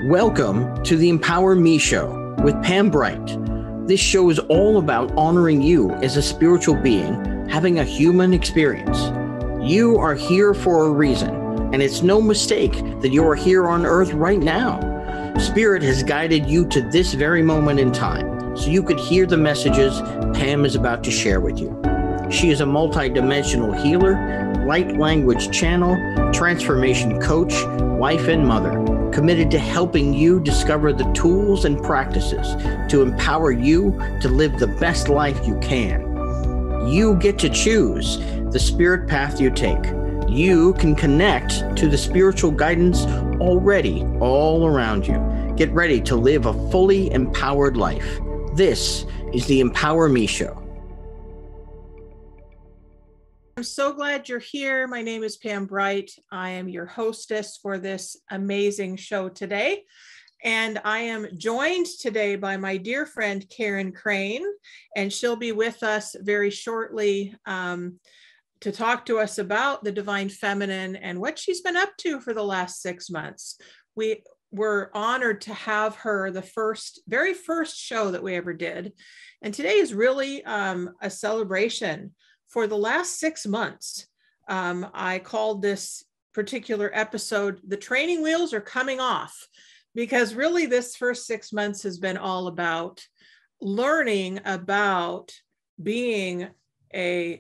Welcome to the Empower Me Show with Pam Bright. This show is all about honoring you as a spiritual being, having a human experience. You are here for a reason, and it's no mistake that you are here on earth right now. Spirit has guided you to this very moment in time, so you could hear the messages Pam is about to share with you. She is a multidimensional healer, light language channel, transformation coach, wife and mother, committed to helping you discover the tools and practices to empower you to live the best life you can. You get to choose the spirit path you take. You can connect to the spiritual guidance already all around you. Get ready to live a fully empowered life. This is the Empower Me Show. I'm so glad you're here. My name is Pam Bright. I am your hostess for this amazing show today. And I am joined today by my dear friend, Karen Crane, and she'll be with us very shortly to talk to us about the Divine Feminine and what she's been up to for the last 6 months. We were honored to have her the very first show that we ever did. And today is really a celebration. For the last 6 months, I called this particular episode, The Training Wheels Are Coming Off, because really this first 6 months has been all about learning about being an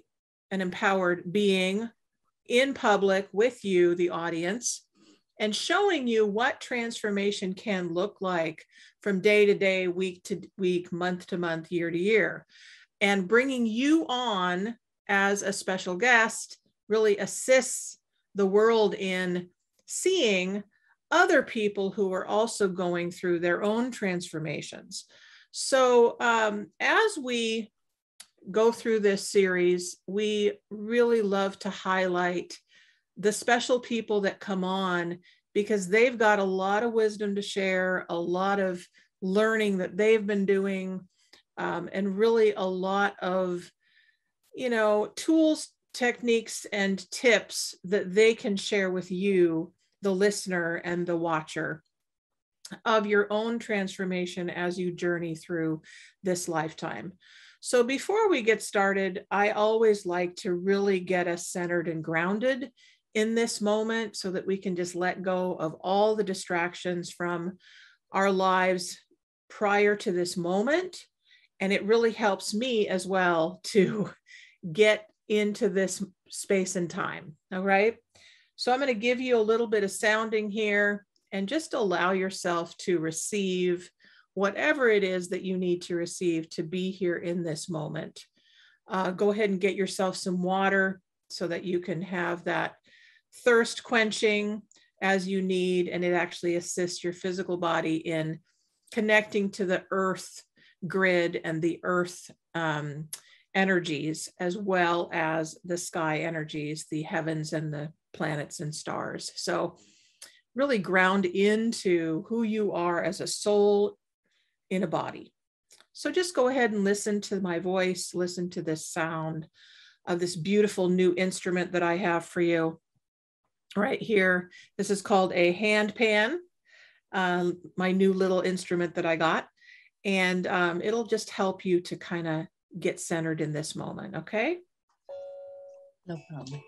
empowered being in public with you, the audience, and showing you what transformation can look like from day to day, week to week, month to month, year to year, and bringing you on as a special guest really assists the world in seeing other people who are also going through their own transformations. So as we go through this series, we really love to highlight the special people that come on because they've got a lot of wisdom to share, a lot of learning that they've been doing, and really a lot of tools, techniques, and tips that they can share with you, the listener and the watcher, of your own transformation as you journey through this lifetime. So before we get started, I always like to really get us centered and grounded in this moment so that we can just let go of all the distractions from our lives prior to this moment. And it really helps me as well to get into this space and time. All right. So I'm going to give you a little bit of sounding here and just allow yourself to receive whatever it is that you need to receive to be here in this moment. Go ahead and get yourself some water so that you can have that thirst quenching as you need. And it actually assists your physical body in connecting to the earth grid and the earth energies, as well as the sky energies, the heavens and the planets and stars. So really ground into who you are as a soul in a body. So just go ahead and listen to my voice, listen to this sound of this beautiful new instrument that I have for you right here. This is called a hand pan, my new little instrument that I got. And it'll just help you to kind of get centered in this moment, okay? No problem.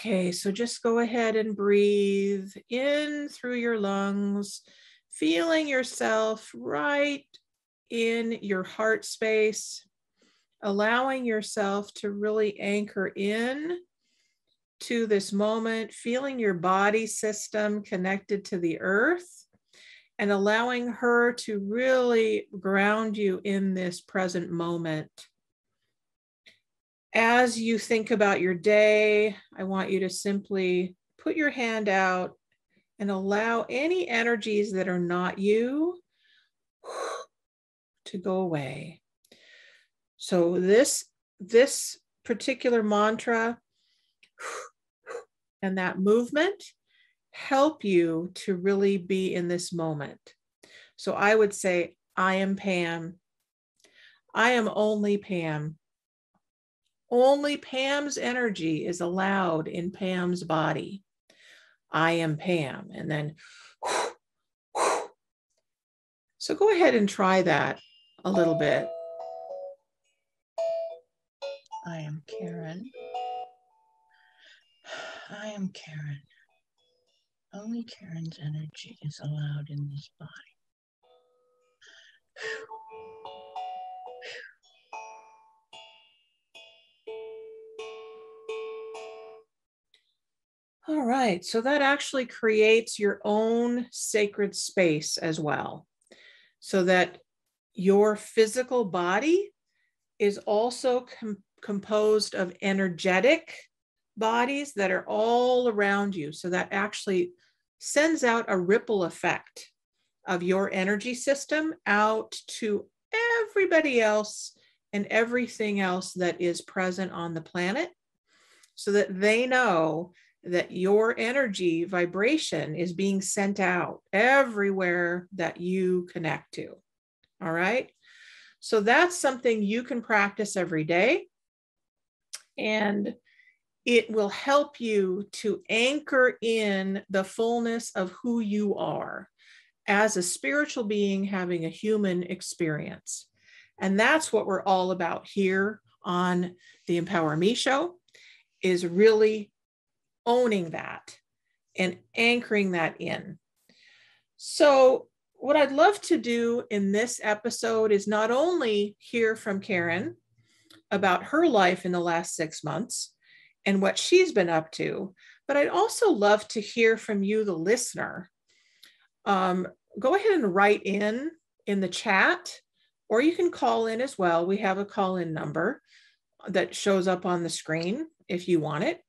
Okay, so just go ahead and breathe in through your lungs, feeling yourself right in your heart space, allowing yourself to really anchor in to this moment, feeling your body system connected to the earth and allowing her to really ground you in this present moment. As you think about your day, I want you to simply put your hand out and allow any energies that are not you to go away. So this particular mantra and that movement help you to really be in this moment. So I would say, I am Pam. I am only Pam. Only Pam's energy is allowed in Pam's body. I am Pam. And then, so go ahead and try that a little bit. I am Karen. I am Karen. Only Karen's energy is allowed in this body. All right, so that actually creates your own sacred space as well, so that your physical body is also composed of energetic bodies that are all around you. So that actually sends out a ripple effect of your energy system out to everybody else and everything else that is present on the planet, so that they know that your energy vibration is being sent out everywhere that you connect to. All right. So that's something you can practice every day. And it will help you to anchor in the fullness of who you are as a spiritual being having a human experience. And that's what we're all about here on the Empower Me show, is really owning that and anchoring that in. So what I'd love to do in this episode is not only hear from Karen about her life in the last 6 months and what she's been up to, but I'd also love to hear from you, the listener. Go ahead and write in the chat, or you can call in as well. We have a call-in number that shows up on the screen if you want it.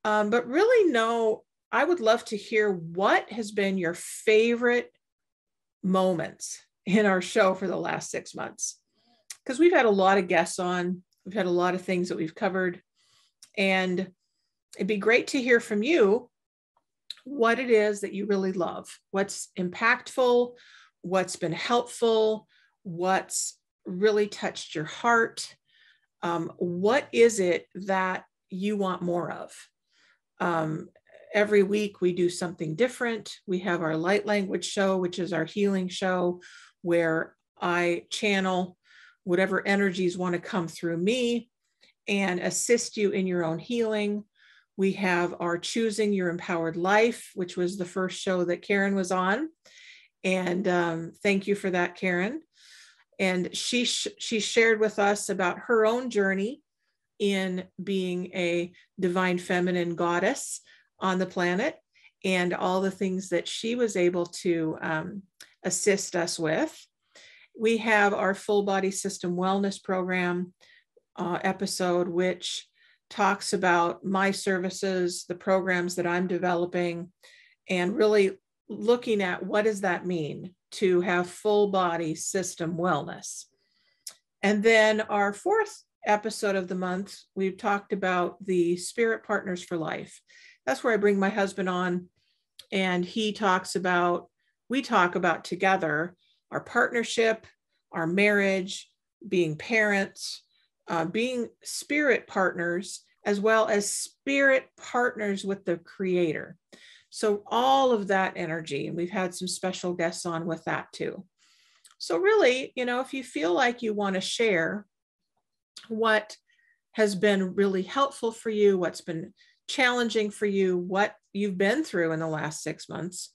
But really I would love to hear what has been your favorite moments in our show for the last 6 months, because we've had a lot of guests on, we've had a lot of things that we've covered, and it'd be great to hear from you what it is that you really love, what's impactful, what's been helpful, what's really touched your heart. What is it that you want more of? Every week we do something different. We have our light language show, which is our healing show, where I channel whatever energies want to come through me and assist you in your own healing. We have our Choosing Your Empowered Life, which was the first show that Karen was on. And thank you for that, Karen. And she shared with us about her own journey in being a divine feminine goddess on the planet, and all the things that she was able to assist us with. We have our full body system wellness program episode, which talks about my services, the programs that I'm developing, and really looking at what does that mean to have full body system wellness. And then our fourth episode of the month, we've talked about the Spirit Partners for Life. That's where I bring my husband on, and we talk about together our partnership, our marriage, being parents, being spirit partners, as well as spirit partners with the Creator. So all of that energy, and we've had some special guests on with that too. So really, if you feel like you want to share what has been really helpful for you, what's been challenging for you, what you've been through in the last 6 months,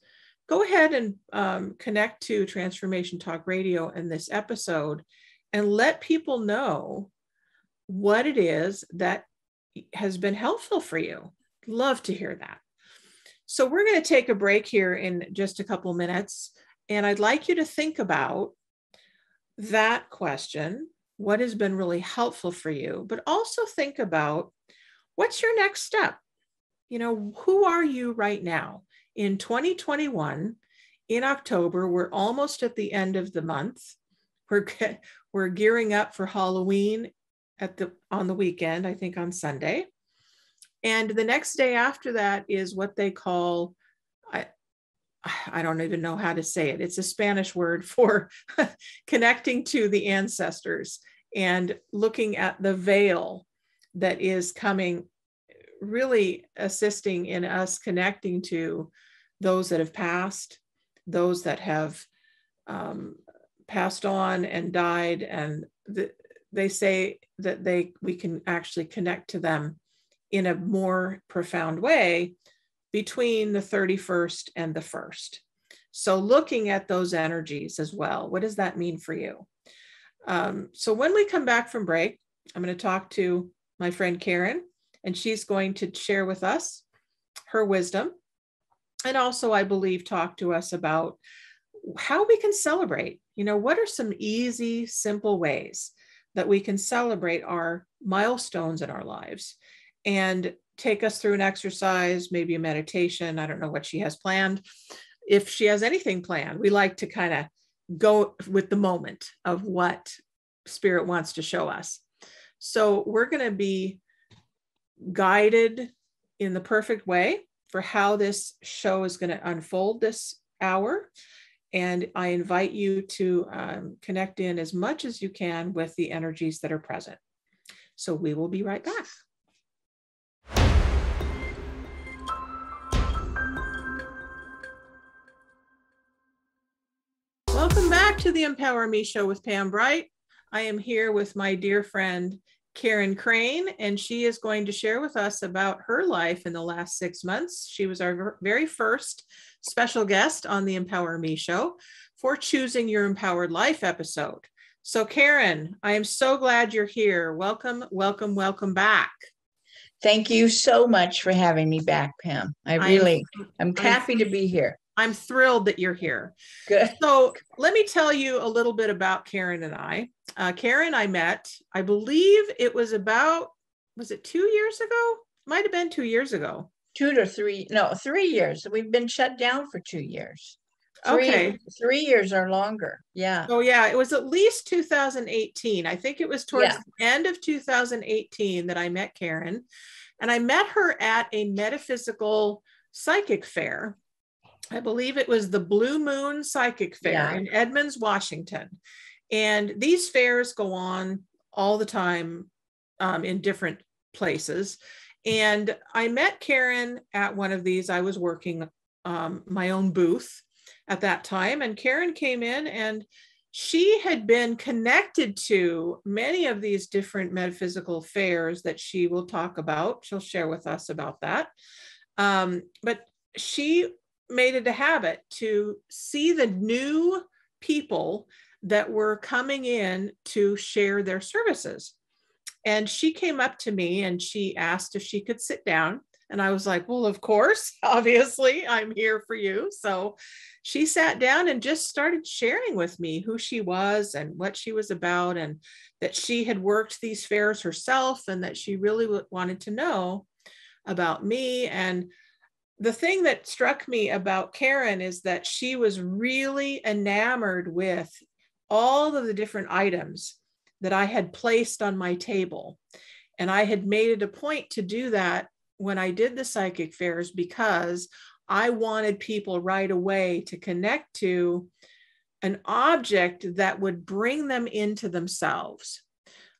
go ahead and connect to Transformation Talk Radio in this episode and let people know what it is that has been helpful for you. Love to hear that. So we're going to take a break here in just a couple minutes. And I'd like you to think about that question. What has been really helpful for you? But also think about what's your next step? You know, who are you right now? In 2021, in October, we're almost at the end of the month. We're gearing up for Halloween on the weekend, I think on Sunday. And the next day after that is what they call, I don't even know how to say it. It's a Spanish word for connecting to the ancestors and looking at the veil that is coming, really assisting in us connecting to those that have passed, those that have passed on and died. And they say that we can actually connect to them in a more profound way between the 31st and the 1st. So looking at those energies as well, what does that mean for you? So when we come back from break, I'm going to talk to my friend Karen, and she's going to share with us her wisdom. And also, I believe, talk to us about how we can celebrate. You know, what are some easy, simple ways that we can celebrate our milestones in our lives, and take us through an exercise, maybe a meditation. I don't know what she has planned. If she has anything planned, we like to kind of go with the moment of what Spirit wants to show us. So we're going to be guided in the perfect way for how this show is going to unfold this hour. And I invite you to connect in as much as you can with the energies that are present. So we will be right back. Welcome back to the Empower Me Show with Pam Bright. I am here with my dear friend, Karen Crane, and she is going to share with us about her life in the last 6 months. She was our very first special guest on the Empower Me Show for Choosing Your Empowered Life episode. So Karen, I am so glad you're here. Welcome, welcome, welcome back. Thank you so much for having me back, Pam. I'm happy to be here. I'm thrilled that you're here. Good. So let me tell you a little bit about Karen and I. Karen, I met, I believe it was about, was it 2 years ago? Might have been 2 years ago. 2 to 3, no, 3 years. We've been shut down for 2 years. Okay. 3 years or longer. Yeah. Oh yeah, it was at least 2018. I think it was towards the end of 2018 that I met Karen. And I met her at a metaphysical psychic fair. I believe it was the Blue Moon Psychic Fair in Edmonds, Washington. And these fairs go on all the time in different places. And I met Karen at one of these. I was working my own booth at that time. And Karen came in, and she had been connected to many of these different metaphysical fairs that she will talk about. She'll share with us about that. But she made it a habit to see the new people that were coming in to share their services. And she came up to me and she asked if she could sit down. And I was like, well, of course, obviously, I'm here for you. So she sat down and just started sharing with me who she was and what she was about, and that she had worked these fairs herself, and that she really wanted to know about me. And the thing that struck me about Karen is that she was really enamored with all of the different items that I had placed on my table. And I had made it a point to do that when I did the psychic fairs, because I wanted people right away to connect to an object that would bring them into themselves.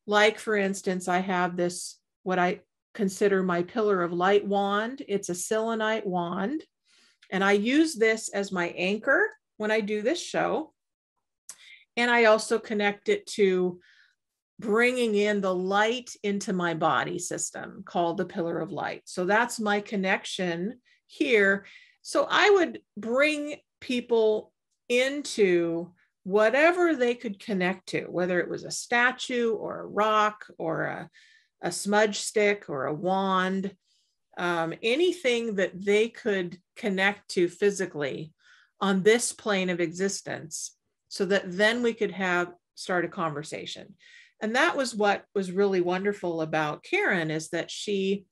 Like, for instance, I have this, what I consider my pillar of light wand. It's a selenite wand. And I use this as my anchor when I do this show. And I also connect it to bringing in the light into my body system, called the pillar of light. So that's my connection here. So I would bring people into whatever they could connect to, whether it was a statue or a rock or a smudge stick or a wand. anything that they could connect to physically on this plane of existence, so that then we could start a conversation. And that was what was really wonderful about Karen, is that she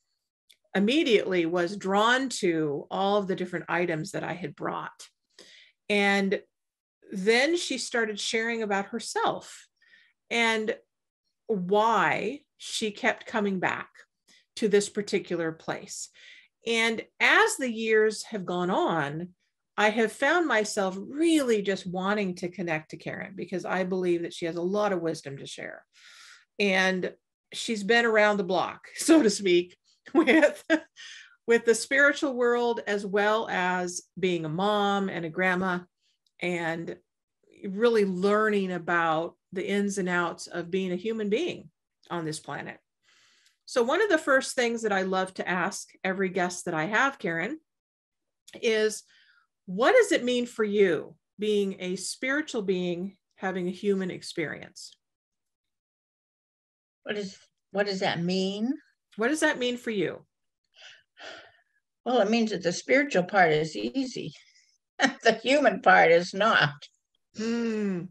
immediately was drawn to all of the different items that I had brought. And then she started sharing about herself and why she kept coming back to this particular place. And as the years have gone on, I have found myself really just wanting to connect to Karen, because I believe that she has a lot of wisdom to share. And she's been around the block, so to speak, with the spiritual world, as well as being a mom and a grandma, and really learning about the ins and outs of being a human being on this planet. So one of the first things that I love to ask every guest that I have, Karen, is, what does it mean for you being a spiritual being having a human experience? What does that mean? What does that mean for you? Well, it means that the spiritual part is easy. The human part is not. The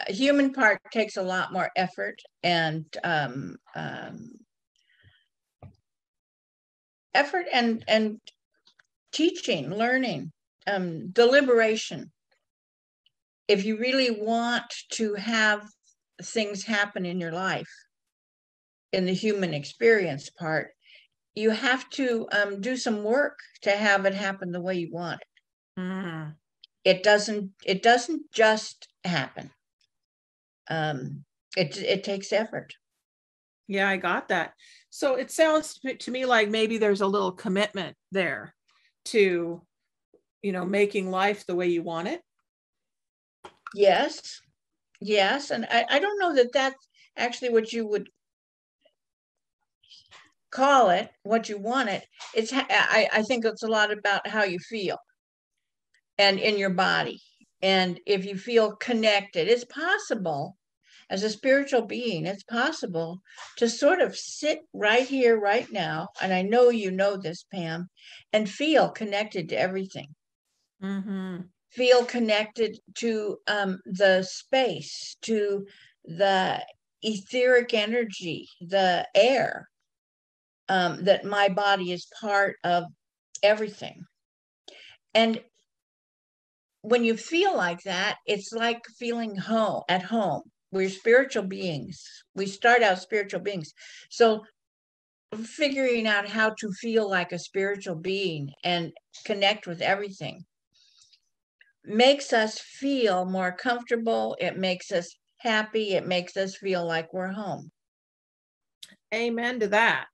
human part takes a lot more effort and teaching, learning, deliberation. If you really want to have things happen in your life, in the human experience part, you have to do some work to have it happen the way you want it. It doesn't just happen. It takes effort. Yeah, I got that. So it sounds to me like maybe there's a little commitment there to, making life the way you want it. Yes. And I don't know that that's actually what you would call it, what you want it. I think it's a lot about how you feel and in your body. And if you feel connected, it's possible as a spiritual being, it's possible to sort of sit right here, right now. And I know you know this, Pam, and feel connected to everything. Feel connected to the space, to the etheric energy, the air, that my body is part of everything. And when you feel like that, it's like feeling at home. We're spiritual beings. We start out spiritual beings. So figuring out how to feel like a spiritual being and connect with everything makes us feel more comfortable. It makes us happy. It makes us feel like we're home. Amen to that.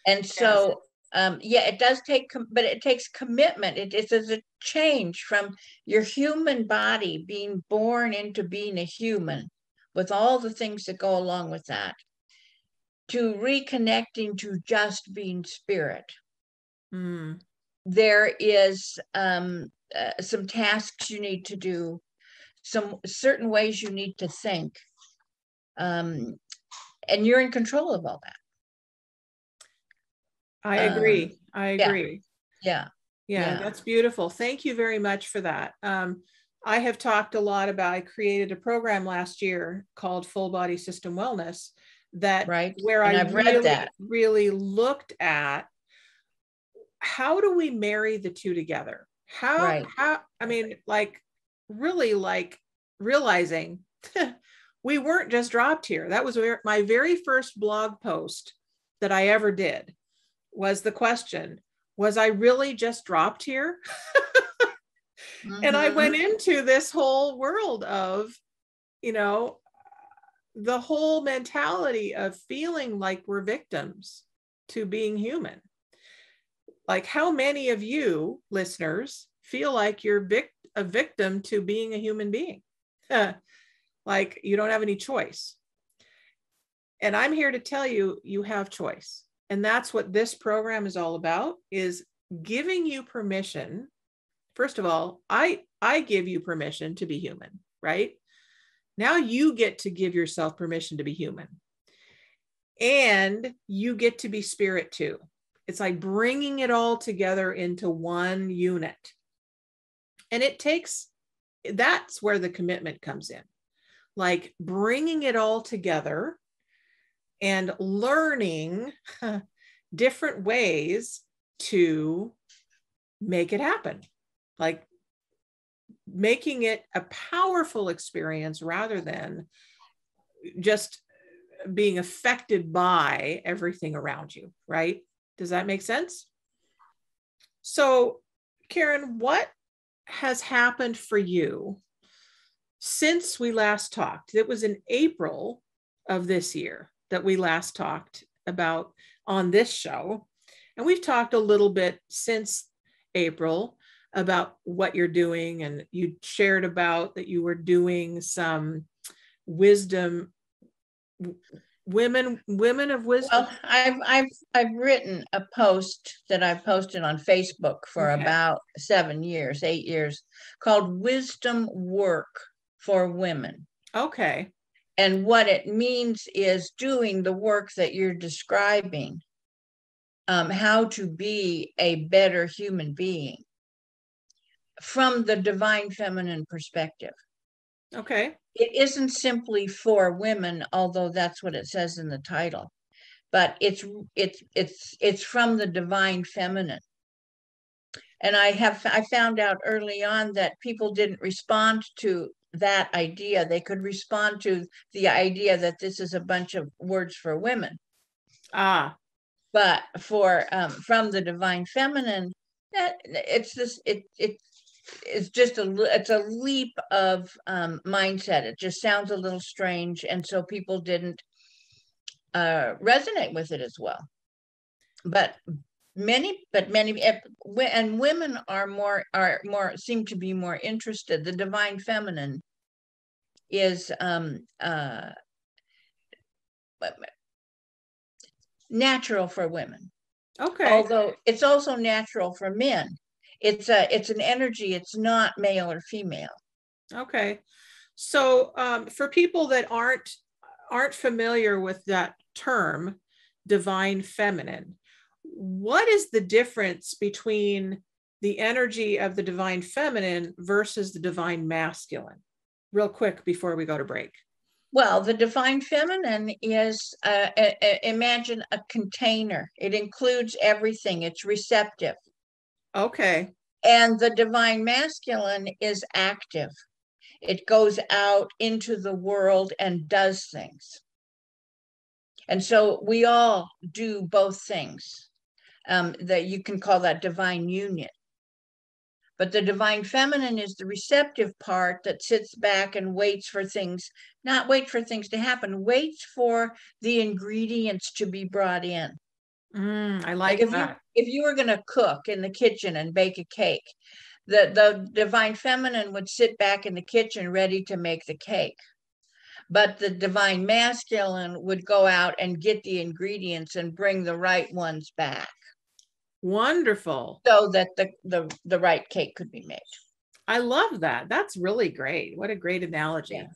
And so, it does take, but it takes commitment. It's a change from your human body being born into being a human with all the things that go along with that, to reconnecting to just being spirit. There is some tasks you need to do, some certain ways you need to think, and you're in control of all that. I agree. Yeah, that's beautiful. Thank you very much for that. I have talked a lot about, I created a program last year called Full Body System Wellness, where I've read that. really looked at how do we marry the two together? Really realizing we weren't just dropped here. That was my very first blog post that I ever did, was the question, was I really just dropped here? And I went into this whole world of, the whole mentality of feeling like we're victims to being human. Like, how many of you listeners feel like you're a victim to being a human being? Like you don't have any choice. And I'm here to tell you, you have choice. And that's what this program is all about, is giving you permission. First of all, I give you permission to be human, right? Now you get to give yourself permission to be human. And you get to be spirit too. It's like bringing it all together into one unit. And that's where the commitment comes in. Like bringing it all together and learning different ways to make it happen. Like making it a powerful experience rather than just being affected by everything around you, right? Does that make sense? So, Karen, what has happened for you since we last talked? It was in April of this year that we last talked about on this show. And we've talked a little bit since April about what you're doing. And you shared about that you were doing some wisdom, women of wisdom. Well, I've written a post that I've posted on Facebook for about 8 years, called Wisdom Work for Women. Okay. And what it means is doing the work that you're describing, how to be a better human being from the divine feminine perspective. Okay. It isn't simply for women, although that's what it says in the title, but it's from the divine feminine. And I found out early on that people didn't respond to that idea. They could respond to the idea that this is a bunch of words for women. But for from the divine feminine, that it's just it's a leap of mindset. It just sounds a little strange, and so people didn't resonate with it as well. But many, and women are more seem to be more interested. The divine feminine is natural for women. Okay. Although it's also natural for men. It's an energy. It's not male or female. Okay. So for people that aren't familiar with that term, divine feminine, what is the difference between the energy of the divine feminine versus the divine masculine? Real quick before we go to break. Well, the divine feminine is, imagine a container. It includes everything. It's receptive. Okay. And the divine masculine is active. It goes out into the world and does things. And so we all do both things. That you can call that divine union. But the divine feminine is the receptive part that sits back and waits for things, not wait for things to happen, waits for the ingredients to be brought in. I like that. If you were going to cook in the kitchen and bake a cake, the divine feminine would sit back in the kitchen ready to make the cake. But the divine masculine would go out and get the ingredients and bring the right ones back. Wonderful. So that the right cake could be made. I love that. That's really great. What a great analogy.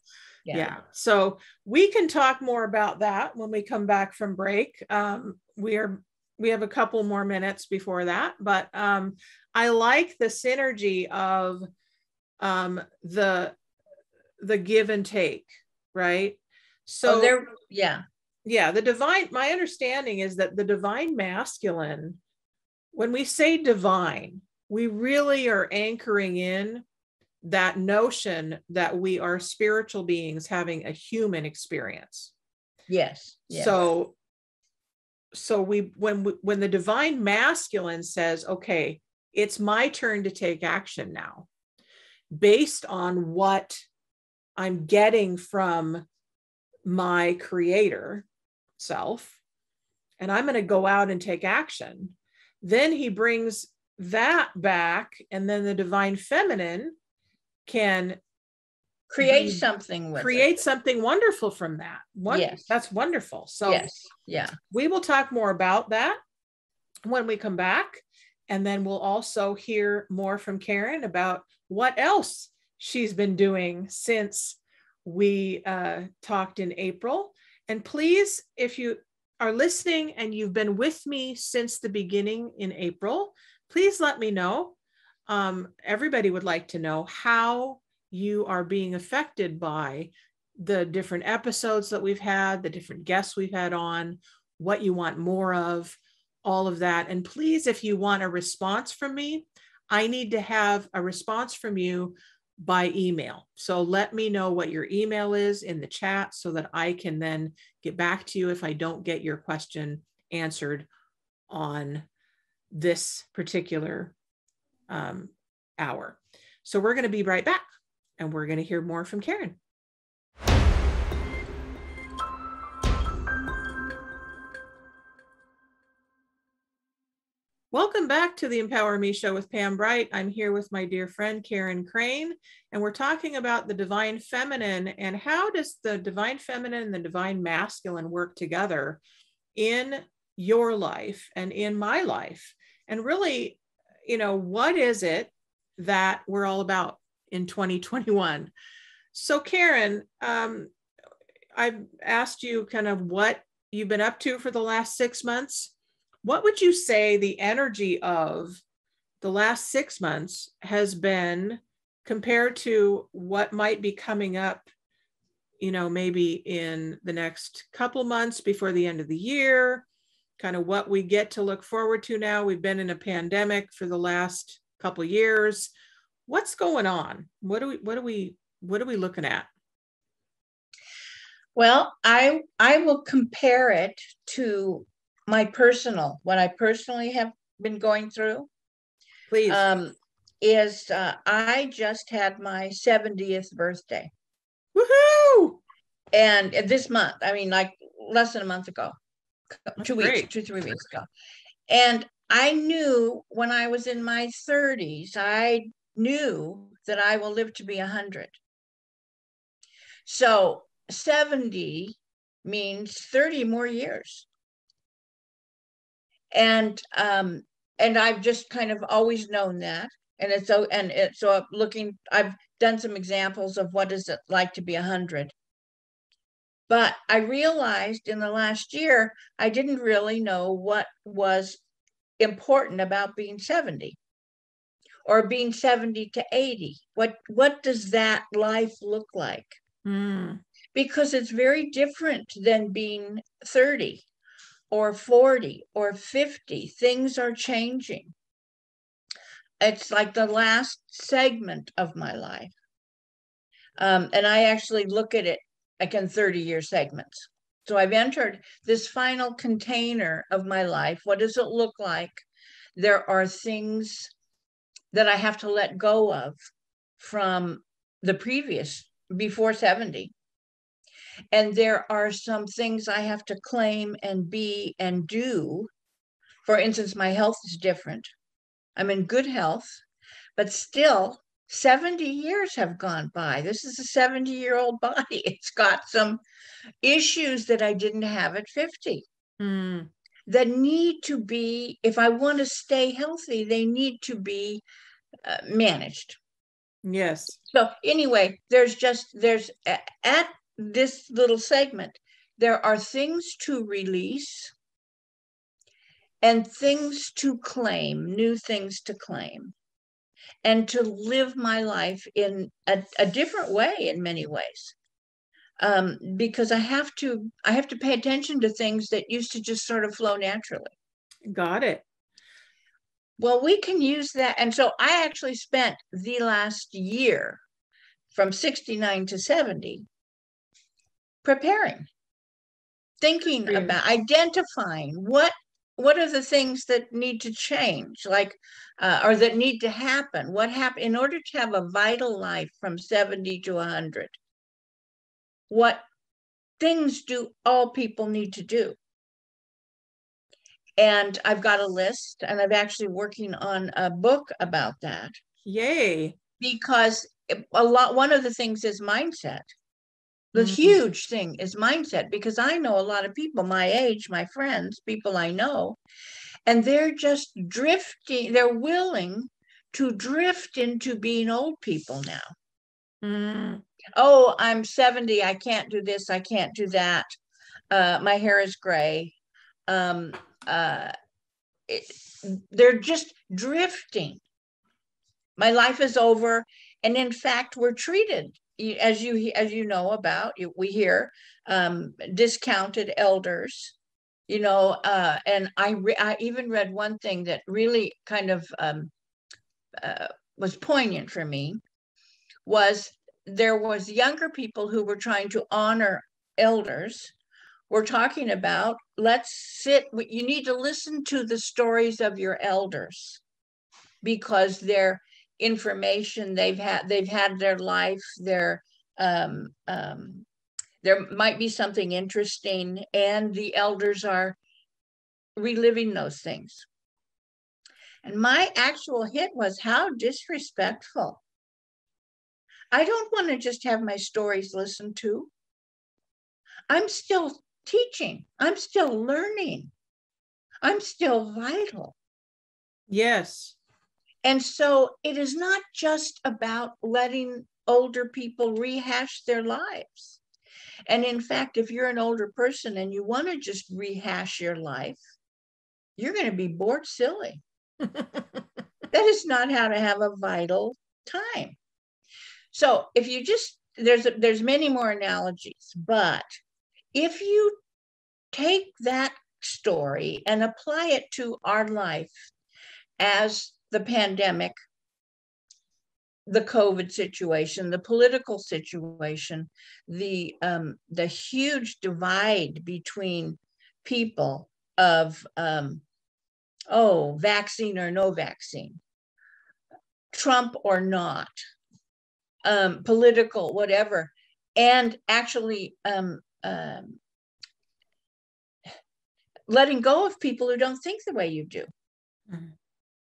Yeah. So we can talk more about that when we come back from break. We have a couple more minutes before that, but I like the synergy of the give and take, right? So the divine, my understanding is that the divine masculine, when we say divine, we really are anchoring in that notion that we are spiritual beings having a human experience. Yes. So when the divine masculine says, okay, it's my turn to take action now, based on what I'm getting from my creator self, and I'm going to go out and take action. Then he brings that back, and then the divine feminine can create something wonderful from that. Yes. That's wonderful. So we will talk more about that when we come back. And then we'll also hear more from Karen about what else she's been doing since we talked in April. And please, if you are listening and you've been with me since the beginning in April, please let me know. Everybody would like to know how you are being affected by the different episodes that we've had, the different guests we've had on, what you want more of, all of that. And please, if you want a response from me, I need to have a response from you by email. So let me know what your email is in the chat so that I can then get back to you if I don't get your question answered on this particular hour. So we're going to be right back and we're going to hear more from Karen. Welcome back to the Empower Me Show with Pam Bright. I'm here with my dear friend, Karen Crane, and we're talking about the divine feminine and how does the divine feminine and the divine masculine work together in your life and in my life. And really, what is it that we're all about in 2021? So Karen, I've asked you kind of what you've been up to for the last 6 months. What would you say the energy of the last 6 months has been compared to what might be coming up, maybe in the next couple months before the end of the year, kind of what we get to look forward to now? We've been in a pandemic for the last couple years. What's going on? What are we looking at? Well, I will compare it to what I personally have been going through. Please. I just had my 70th birthday. Woohoo! And this month, like less than a month ago, That's 2 great. 3 weeks ago. And I knew when I was in my 30s, I knew that I will live to be 100. So 70 means 30 more years. And I've just kind of always known that. I've done some examples of what is it like to be 100. But I realized in the last year, I didn't really know what was important about being 70 or being 70 to 80. What does that life look like? Because it's very different than being 30 or 40 or 50. Things are changing. It's like the last segment of my life. And I actually look at it like in 30-year segments. So I've entered this final container of my life. What does it look like? There are things that I have to let go of from the previous, before 70. And there are some things I have to claim and be and do. For instance, my health is different. I'm in good health, but still 70 years have gone by. This is a 70-year-old body. It's got some issues that I didn't have at 50 that need to be, if I want to stay healthy, they need to be managed. Yes. So anyway, there's at this little segment, there are things to release and things to claim, new things to claim, and to live my life in a different way in many ways. Because I have to pay attention to things that used to just sort of flow naturally. Got it. Well, we can use that. And so I actually spent the last year from 69 to 70 preparing, thinking about, identifying what are the things that need to change, like, or that need to happen. What happened in order to have a vital life from 70 to 100? What things do all people need to do? And I've got a list, and I'm actually working on a book about that. Yay. Because one of the things is mindset. The huge thing is mindset, because I know a lot of people my age, my friends, people I know, and they're just drifting. They're willing to drift into being old people now. Oh, I'm 70. I can't do this. I can't do that. My hair is gray. they're just drifting. My life is over. And in fact, we're treated, as you know about, we hear discounted elders, and I even read one thing that really kind of was poignant for me. There was younger people who were trying to honor elders. We're talking about, you need to listen to the stories of your elders, because their information, they've had their life, there might be something interesting, and the elders are reliving those things. And my actual hit was, how disrespectful. I don't want to just have my stories listened to. I'm still teaching. I'm still learning. I'm still vital. Yes. And so it is not just about letting older people rehash their lives. And in fact, if you're an older person and you want to just rehash your life, you're going to be bored silly. That is not how to have a vital time. So if you just, there's many more analogies, but if you take that story and apply it to our life as the pandemic, the COVID situation, the political situation, the huge divide between people of, vaccine or no vaccine, Trump or not, political, whatever, and actually letting go of people who don't think the way you do. Mm-hmm.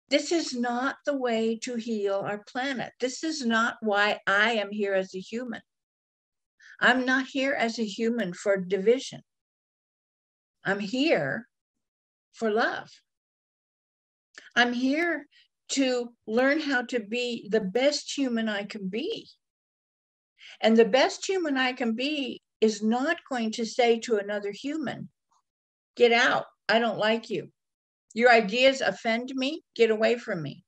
This is not the way to heal our planet. This is not why I am here as a human. I'm not here as a human for division. I'm here for love. I'm here to learn how to be the best human I can be. And the best human I can be is not going to say to another human, get out, I don't like you. Your ideas offend me, get away from me.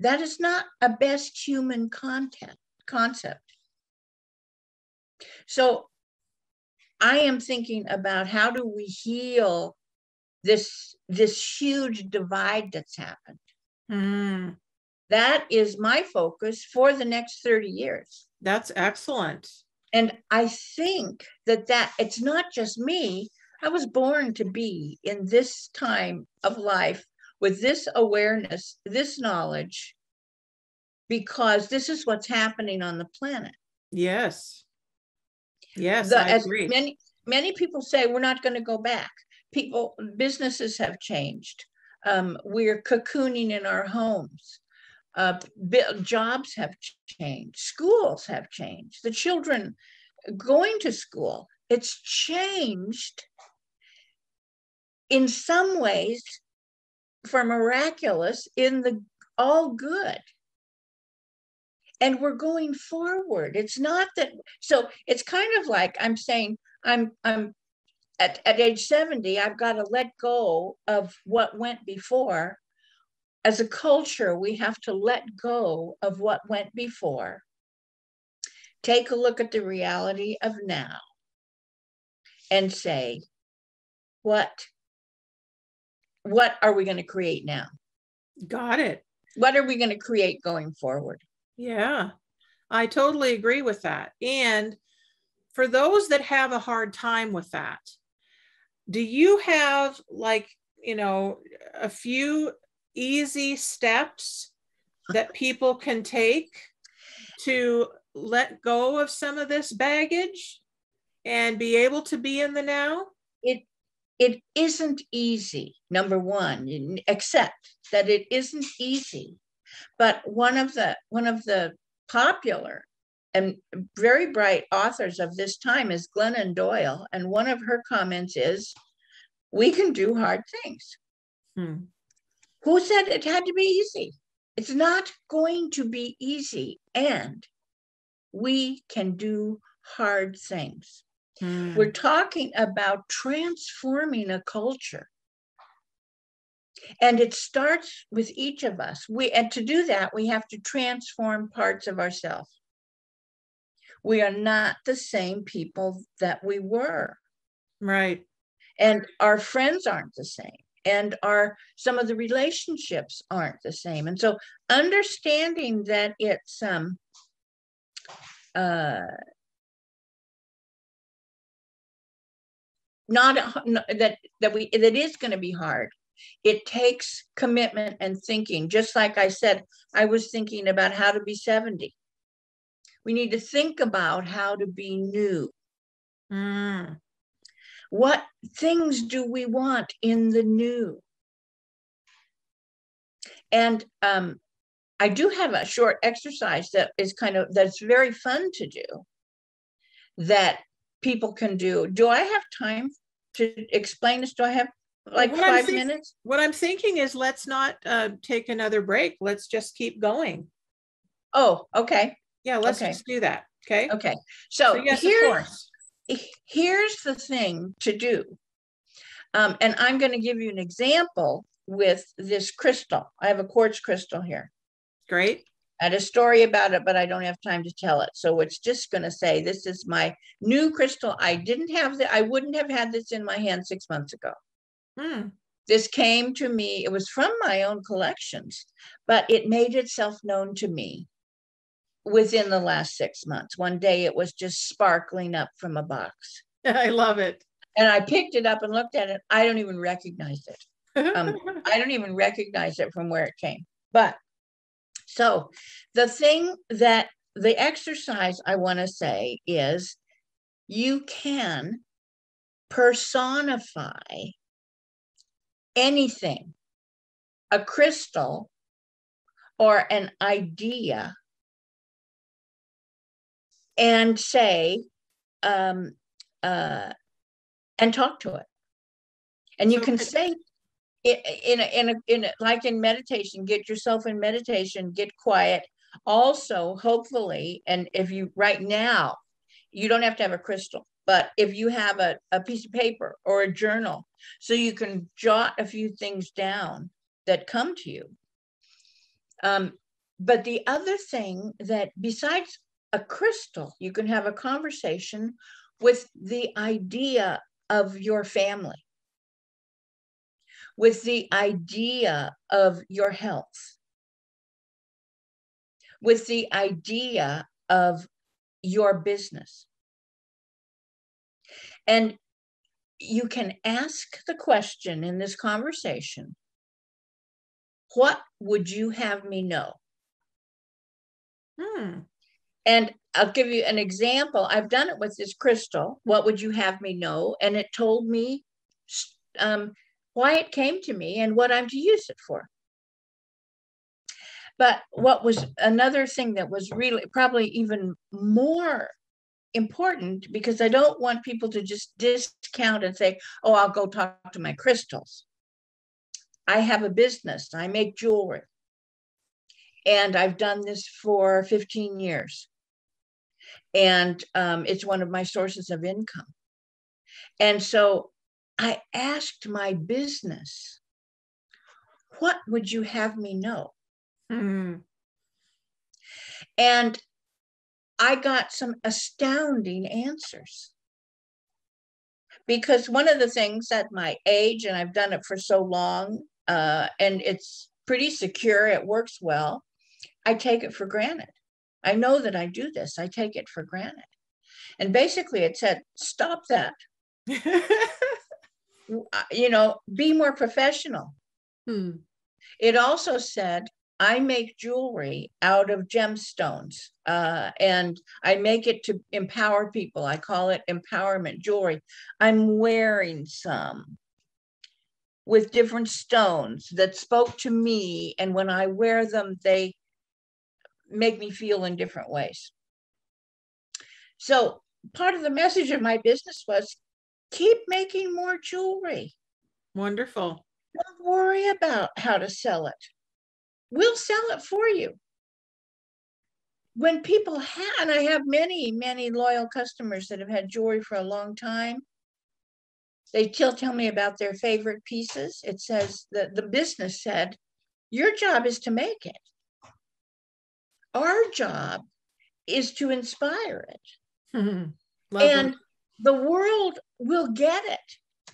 That is not a best human concept. So I am thinking about, how do we heal this huge divide that's happened? Mm. That is my focus for the next 30 years. That's excellent. And I think that it's not just me. I was born to be in this time of life with this awareness, this knowledge, because this is what's happening on the planet. Yes. Yes, I agree. Many people say we're not going to go back. Businesses have changed. We're cocooning in our homes. Jobs have changed. Schools have changed. The children going to school, it's changed in some ways for miraculous, in the all good. And we're going forward. It's not that, so it's kind of like I'm saying, I'm at age 70, I've got to let go of what went before. As a culture, we have to let go of what went before. Take a look at the reality of now and say, what are we going to create now? Got it. What are we going to create going forward? Yeah, I totally agree with that. And for those that have a hard time with that, do you have a few easy steps that people can take to let go of some of this baggage and be able to be in the now? It isn't easy, number one, accept that it isn't easy. But one of the popular and very bright authors of this time is Glennon Doyle. And one of her comments is, we can do hard things. Who said it had to be easy? It's not going to be easy. And we can do hard things. We're talking about transforming a culture. And it starts with each of us. And to do that, we have to transform parts of ourselves. We are not the same people that we were. Right. And our friends aren't the same. And some of the relationships aren't the same. And so understanding that it's that is going to be hard. It takes commitment and thinking. Just like I said, I was thinking about how to be 70. We need to think about how to be new. What things do we want in the new? And I do have a short exercise that's very fun to do, that people can do. Do I have time to explain this? Do I have like 5 minutes? What I'm thinking is, let's not take another break. Let's just keep going. Oh, okay. Yeah, let's just do that. Okay. Okay. So yes, of course. Here's the thing to do. And I'm going to give you an example with this crystal. I have a quartz crystal here. Great. I had a story about it, but I don't have time to tell it. So it's just going to say, this is my new crystal. I wouldn't have had this in my hand 6 months ago. This came to me. It was from my own collections, but it made itself known to me within the last 6 months. One day it was just sparkling up from a box. I love it. And I picked it up and looked at it. I don't even recognize it. I don't even recognize it from where it came. But so the exercise I want to say is, you can personify anything, a crystal or an idea, and say, and talk to it. And you can say, like in meditation, get yourself in meditation, get quiet. Also, hopefully, and if you right now, you don't have to have a crystal, but if you have a piece of paper or a journal, so you can jot a few things down that come to you. But the other thing, that besides a crystal, you can have a conversation with the idea of your family, with the idea of your health, with the idea of your business. And you can ask the question in this conversation, what would you have me know? And I'll give you an example. I've done it with this crystal. What would you have me know? And it told me why it came to me and what I'm to use it for. But what was another thing that was really probably even more important, because I don't want people to just discount and say, oh, I'll go talk to my crystals. I have a business. I make jewelry. And I've done this for 15 years. And it's one of my sources of income. And so I asked my business, what would you have me know? And I got some astounding answers. Because one of the things at my age, and I've done it for so long, and it's pretty secure, it works well, I take it for granted. I know that I do this. I take it for granted. And basically it said, stop that. Be more professional. It also said, I make jewelry out of gemstones, and I make it to empower people. I call it empowerment jewelry. I'm wearing some with different stones that spoke to me. And when I wear them, they make me feel in different ways. So part of the message of my business was, keep making more jewelry. Wonderful. Don't worry about how to sell it. We'll sell it for you. when people have, and I have many, many loyal customers that have had jewelry for a long time, they still tell me about their favorite pieces. It says that the business said, your job is to make it. Our job is to inspire it. And the world will get it,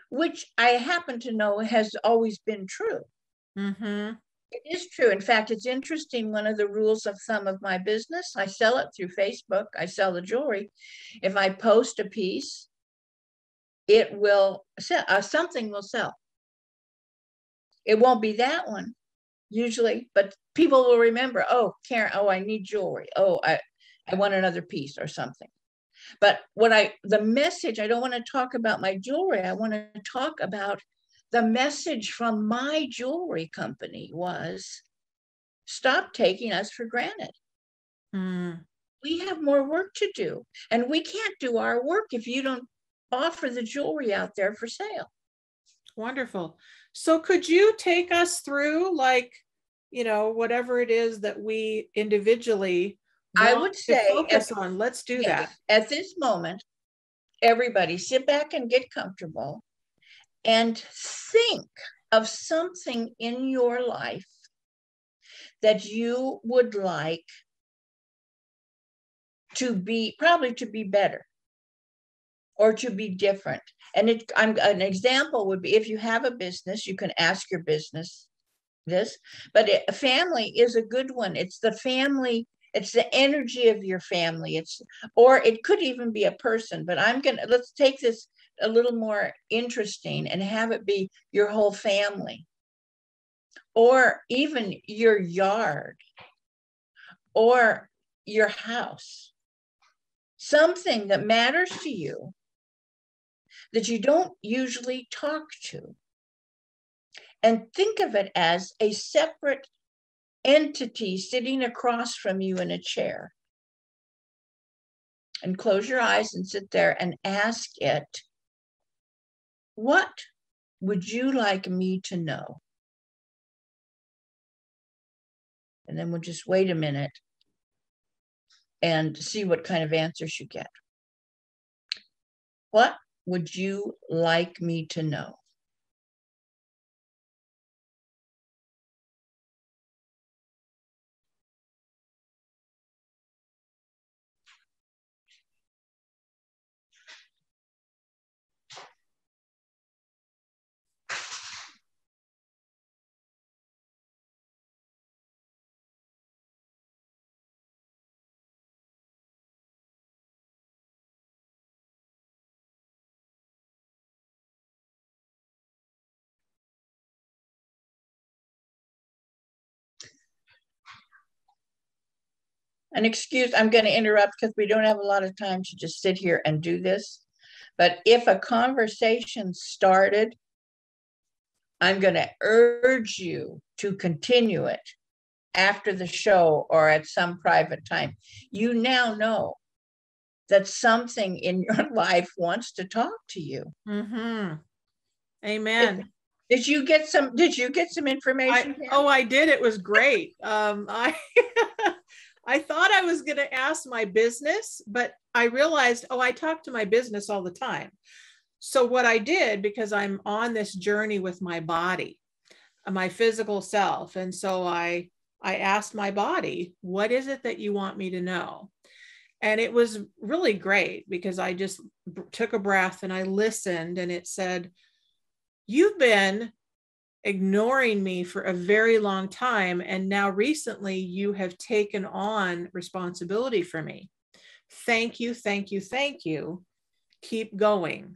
which I happen to know has always been true. Mm-hmm. It is true. In fact, it's interesting. One of the rules of thumb of my business, I sell it through Facebook. I sell the jewelry. If I post a piece, it will sell, something will sell. It won't be that one usually, but people will remember, oh, Karen, oh, I need jewelry. Oh, I want another piece or something. But the message, I don't want to talk about my jewelry. I want to talk about the message from my jewelry company was, stop taking us for granted. We have more work to do, and we can't do our work if you don't offer the jewelry out there for sale. Wonderful. So could you take us through, like, whatever it is that we individually I would say focus on? Let's do that. At this moment, everybody sit back and get comfortable and think of something in your life that you would like to be, probably to be better or to be different. And an example would be, if you have a business, you can ask your business this, but a family is a good one. It's the family, it's the energy of your family. Or it could even be a person, but let's take this a little more interesting and have it be your whole family, or even your yard or your house, something that matters to you that you don't usually talk to, and think of it as a separate entity sitting across from you in a chair. And close your eyes and sit there and ask it, what would you like me to know? And then we'll just wait a minute and see what kind of answers you get. What would you like me to know? And excuse, I'm going to interrupt because we don't have a lot of time to just sit here and do this. But if a conversation started, I'm going to urge you to continue it after the show or at some private time. You now know that something in your life wants to talk to you. Mm-hmm. Amen. Did you get some information? I did. It was great. I thought I was going to ask my business, but I realized, I talk to my business all the time. So what I did, because I'm on this journey with my body, my physical self. And so I asked my body, what is it that you want me to know? And it was really great because I just took a breath and I listened, and it said, you've been ignoring me for a very long time. And now recently you have taken on responsibility for me. Thank you, thank you, thank you. Keep going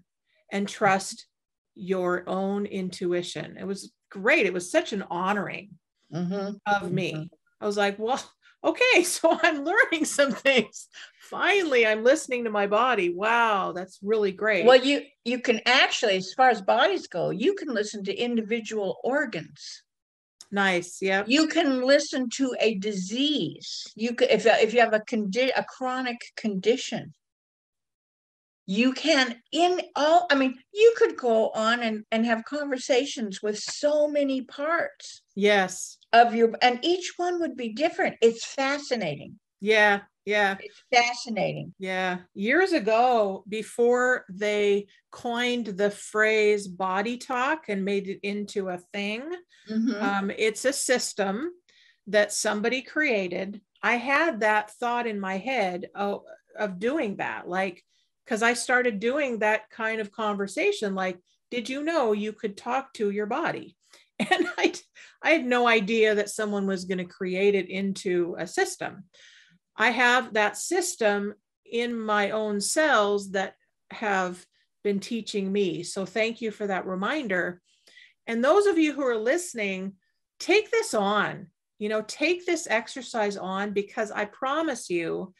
and trust your own intuition. It was great. It was such an honoring of me. I was like, well, okay, so I'm learning some things. Finally, I'm listening to my body. Wow, that's really great. Well, you can actually, as far as bodies go, you can listen to individual organs. Nice. Yeah. You can listen to a disease. You could, if you have a chronic condition, you can you could go on and have conversations with so many parts. Yes. And each one would be different. It's fascinating. Yeah. Yeah. It's fascinating. Yeah. Years ago, before they coined the phrase body talk and made it into a thing, it's a system that somebody created. I had that thought in my head of doing that, like, because I started doing that kind of conversation, like, did you know you could talk to your body? And I had no idea that someone was going to create it into a system. I have that system in my own cells that have been teaching me. So thank you for that reminder. And those of you who are listening, take this on, take this exercise on, because I promise you,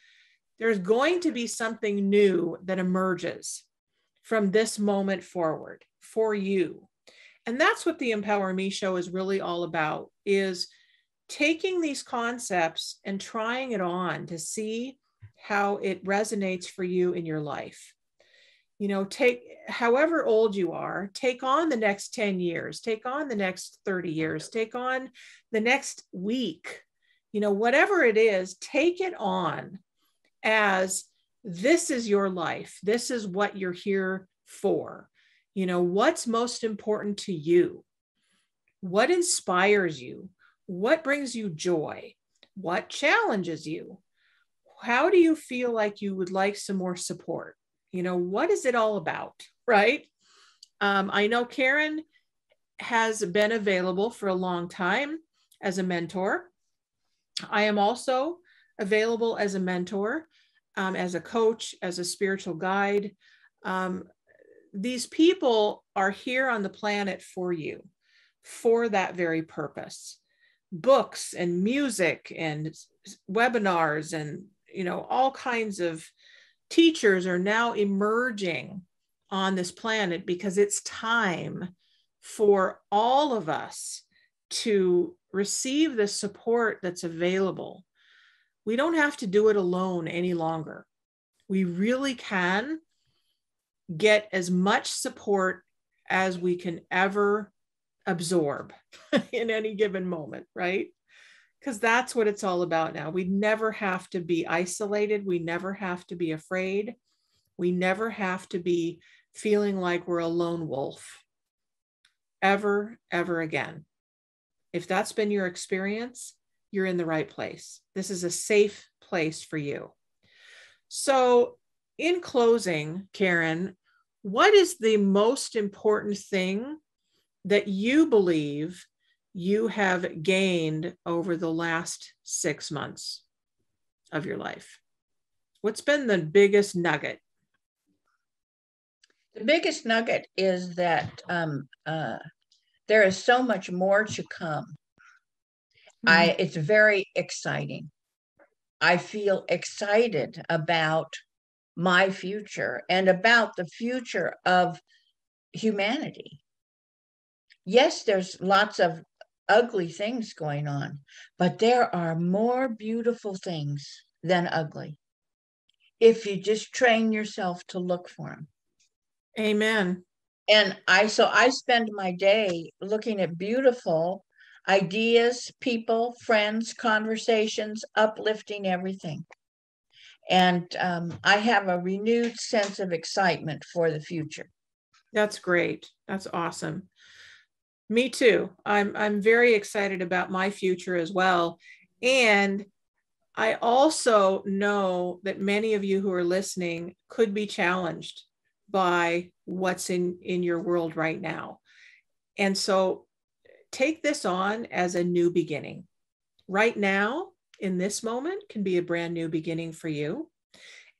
there's going to be something new that emerges from this moment forward for you. And that's what the Empower Me show is really all about, is taking these concepts and trying it on to see how it resonates for you in your life. Take however old you are, take on the next 10 years, take on the next 30 years, take on the next week, whatever it is, take it on as this is your life. This is what you're here for. What's most important to you? What inspires you? What brings you joy? What challenges you? How do you feel like you would like some more support? What is it all about, right? I know Karen has been available for a long time as a mentor. I am also available as a mentor, as a coach, as a spiritual guide. These people are here on the planet for you, for that very purpose. Books and music and webinars and, all kinds of teachers are now emerging on this planet, because it's time for all of us to receive the support that's available. We don't have to do it alone any longer. We really can get as much support as we can ever absorb in any given moment, right? Because that's what it's all about now. We never have to be isolated. We never have to be afraid. We never have to be feeling like we're a lone wolf ever, ever again. If that's been your experience, you're in the right place. This is a safe place for you. So in closing, Karen, what is the most important thing that you believe you have gained over the last 6 months of your life? What's been the biggest nugget? The biggest nugget is that there is so much more to come. It's very exciting. I feel excited about my future and about the future of humanity. Yes, there's lots of ugly things going on, but there are more beautiful things than ugly if you just train yourself to look for them. Amen. And I spend my day looking at beautiful ideas, people, friends, conversations, uplifting everything. And I have a renewed sense of excitement for the future. That's great. That's awesome. Me too. I'm very excited about my future as well. And I also know that many of you who are listening could be challenged by what's in your world right now. And so take this on as a new beginning. Right now, in this moment, can be a brand new beginning for you.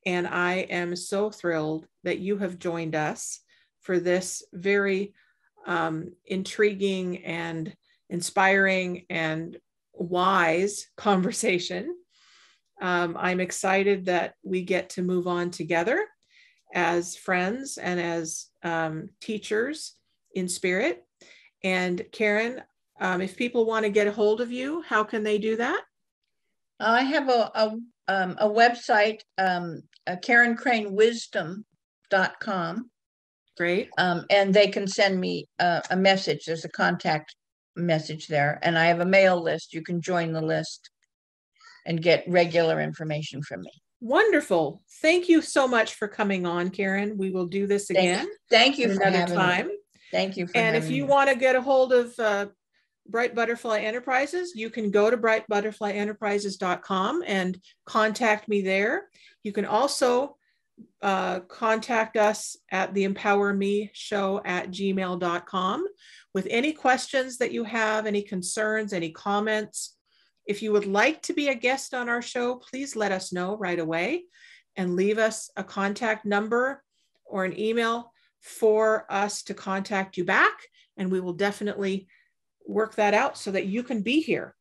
And I am so thrilled that you have joined us for this very intriguing and inspiring and wise conversation. I'm excited that we get to move on together as friends and as teachers in spirit. And Karen, if people want to get a hold of you, how can they do that? I have a website, KarenCraneWisdom.com. Great. And they can send me a message. There's a contact message there. And I have a mail list. You can join the list. and get regular information from me. Wonderful. Thank you so much for coming on, Karen. We will do this again. Thank you for another having time. me. Thank you for And having if you me. want to get a hold of Bright Butterfly Enterprises, you can go to brightbutterflyenterprises.com and contact me there. You can also contact us at the empowermeshow@gmail.com with any questions that you have, any concerns, any comments. If you would like to be a guest on our show, please let us know right away and leave us a contact number or an email for us to contact you back. And we will definitely work that out so that you can be here.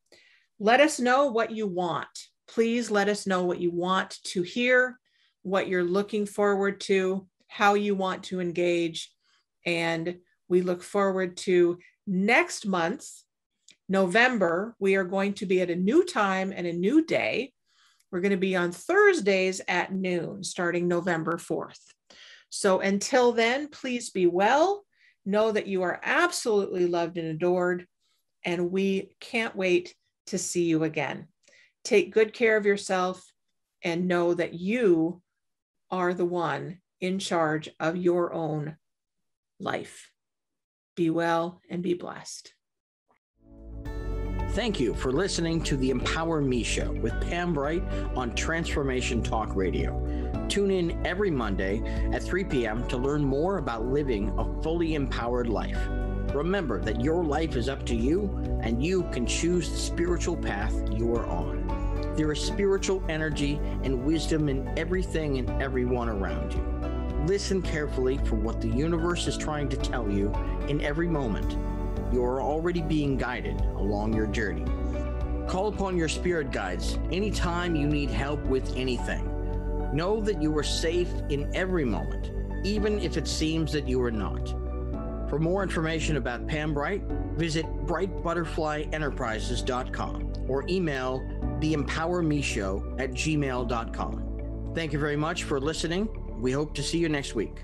Let us know what you want. Please let us know what you want to hear, what you're looking forward to, how you want to engage. And we look forward to next month, November. We are going to be at a new time and a new day. We're going to be on Thursdays at noon, starting November 4th. So until then, please be well. Know that you are absolutely loved and adored, and we can't wait to see you again. Take good care of yourself and know that you are the one in charge of your own life. Be well and be blessed. Thank you for listening to the Empower Me Show with Pam Bright on Transformation Talk Radio. Tune in every Monday at 3 p.m. to learn more about living a fully empowered life. Remember that your life is up to you, and you can choose the spiritual path you are on. There is spiritual energy and wisdom in everything and everyone around you. Listen carefully for what the universe is trying to tell you in every moment. You are already being guided along your journey. Call upon your spirit guides anytime you need help with anything. Know that you are safe in every moment, even if it seems that you are not. For more information about Pam Bright, visit brightbutterflyenterprises.com or email theempowermeshow@gmail.com. Thank you very much for listening. We hope to see you next week.